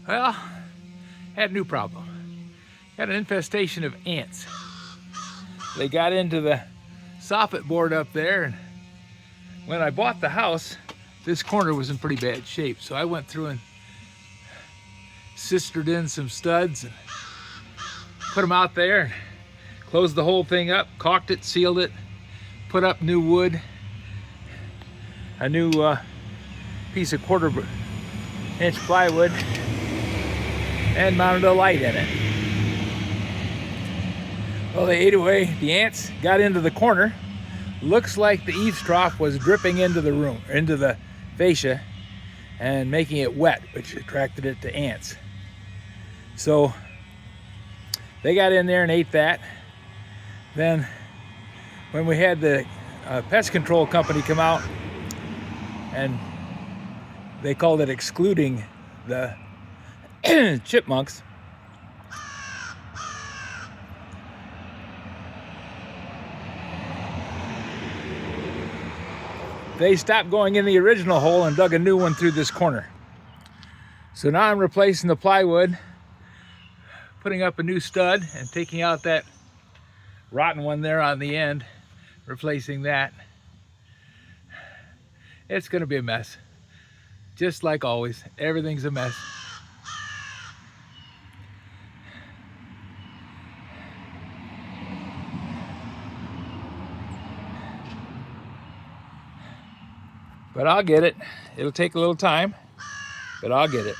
Well, had a new problem. Had an infestation of ants. They got into the soffit board up there, and when I bought the house, this corner was in pretty bad shape. So I went through and sistered in some studs and put them out there, and closed the whole thing up, caulked it, sealed it, put up new wood, a new piece of 1/4-inch plywood, and mounted a light in it. Well, they ate away. The ants got into the corner. Looks like the eaves trough was dripping into the room, into the fascia, and making it wet, which attracted it to ants. So they got in there and ate that. Then when we had the pest control company come out, and they called it excluding the chipmunks, they stopped going in the original hole and dug a new one through this corner. So now I'm replacing the plywood, putting up a new stud, and taking out that rotten one there on the end, replacing that. It's gonna be a mess. Just like always, everything's a mess. But I'll get it. It'll take a little time, but I'll get it.